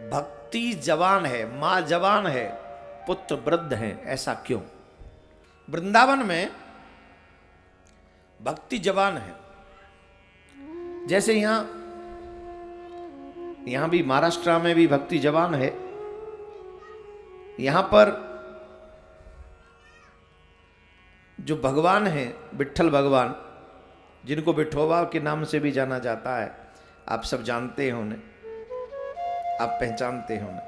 भक्ति जवान है, मां जवान है, पुत्र वृद्ध हैं, ऐसा क्यों? वृंदावन में भक्ति जवान है। जैसे यहां भी महाराष्ट्र में भी भक्ति जवान है। यहां पर जो भगवान है विट्ठल भगवान, जिनको विठोबा के नाम से भी जाना जाता है, आप सब जानते हैं उन्हें, आप पहचानते हैं उन्हें।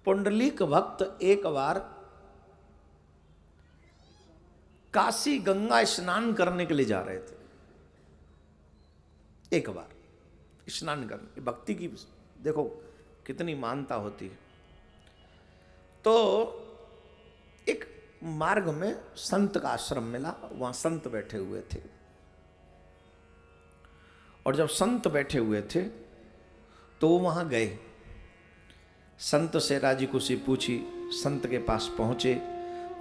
पुंडलीक भक्त एक बार काशी गंगा स्नान करने के लिए जा रहे थे। एक बार स्नान करने, भक्ति की देखो कितनी मानता होती है। तो एक मार्ग में संत का आश्रम मिला, वहां संत बैठे हुए थे। और जब संत बैठे हुए थे तो वो वहां गए, संत से राजी खुशी पूछी, संत के पास पहुंचे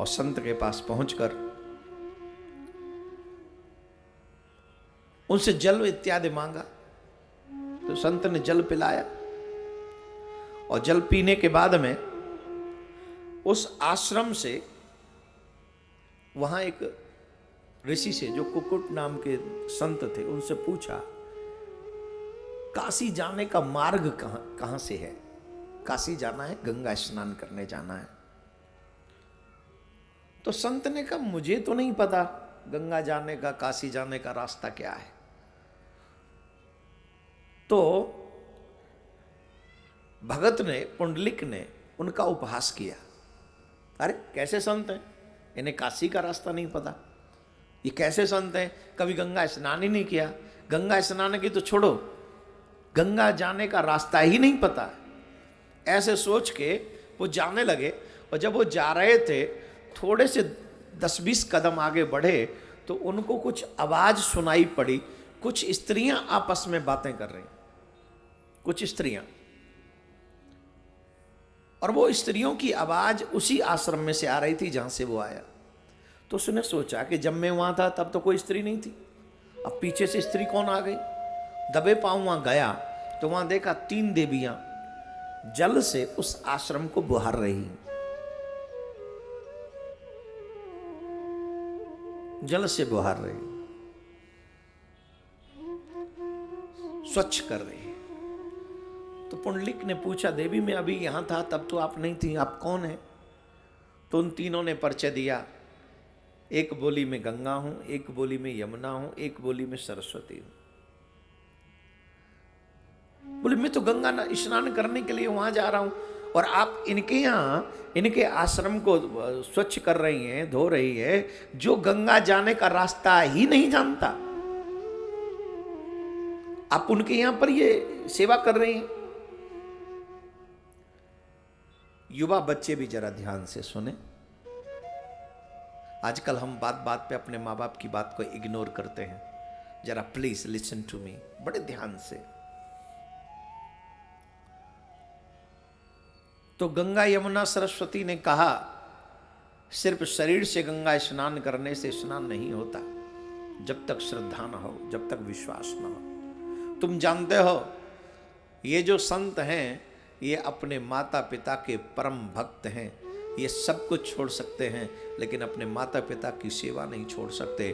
और संत के पास पहुंचकर उनसे जल इत्यादि मांगा। तो संत ने जल पिलाया और जल पीने के बाद में उस आश्रम से वहां एक ऋषि से, जो कुकुट नाम के संत थे, उनसे पूछा काशी जाने का मार्ग कहां से है? काशी जाना है, गंगा स्नान करने जाना है। तो संत ने कहा मुझे तो नहीं पता गंगा जाने का, काशी जाने का रास्ता क्या है। तो भगत ने, पुंडलिक ने उनका उपहास किया। अरे कैसे संत हैं, इन्हें काशी का रास्ता नहीं पता, ये कैसे संत हैं, कभी गंगा स्नान ही नहीं किया, गंगा स्नान की तो छोड़ो, गंगा जाने का रास्ता ही नहीं पता। ऐसे सोच के वो जाने लगे। और जब वो जा रहे थे, थोड़े से 10-20 कदम आगे बढ़े तो उनको कुछ आवाज सुनाई पड़ी। कुछ स्त्रियां आपस में बातें कर रही, कुछ स्त्रियां, और वो स्त्रियों की आवाज उसी आश्रम में से आ रही थी जहां से वो आया। तो उसने सोचा कि जब मैं वहां था तब तो कोई स्त्री नहीं थी, अब पीछे से स्त्री कौन आ गई। दबे पांव वहां गया तो वहां देखा 3 देवियां जल से उस आश्रम को बुहार रही, जल से बुहार रही, स्वच्छ कर रही। तो पुंडलिक ने पूछा, देवी मैं अभी यहां था तब तो आप नहीं थी, आप कौन है? तो उन तीनों ने परिचय दिया। एक बोली में गंगा हूं, एक बोली में यमुना हूं, एक बोली में सरस्वती हूं। बोले मैं तो गंगा स्नान करने के लिए वहां जा रहा हूं, और आप इनके यहां, इनके आश्रम को स्वच्छ कर रही हैं, धो रही है, जो गंगा जाने का रास्ता ही नहीं जानता। आप उनके यहां पर ये सेवा कर रही हैं। युवा बच्चे भी जरा ध्यान से सुने। आजकल हम बात बात पे अपने माँ बाप की बात को इग्नोर करते हैं। जरा प्लीज लिसन टू मी, बड़े ध्यान से। तो गंगा यमुना सरस्वती ने कहा सिर्फ शरीर से गंगा स्नान करने से स्नान नहीं होता, जब तक श्रद्धा न हो, जब तक विश्वास न हो। तुम जानते हो ये जो संत हैं ये अपने माता पिता के परम भक्त हैं। ये सब कुछ छोड़ सकते हैं लेकिन अपने माता पिता की सेवा नहीं छोड़ सकते,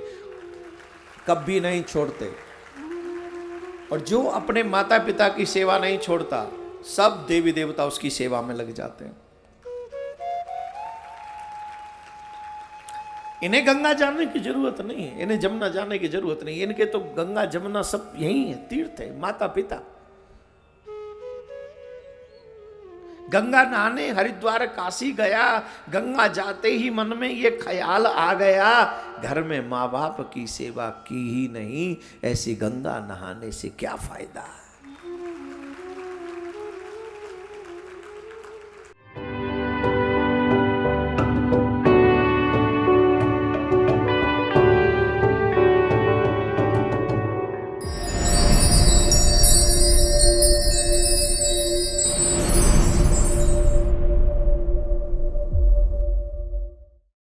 कभी नहीं छोड़ते। और जो अपने माता पिता की सेवा नहीं छोड़ता, सब देवी देवता उसकी सेवा में लग जाते हैं। इन्हें गंगा जाने की जरूरत नहीं है, इन्हें जमुना जाने की जरूरत नहीं है। इनके तो गंगा जमुना सब यही है, तीर्थ है, माता पिता। गंगा नहाने हरिद्वार काशी गया, गंगा जाते ही मन में ये ख्याल आ गया, घर में माँ बाप की सेवा की ही नहीं, ऐसी गंगा नहाने से क्या फायदा है।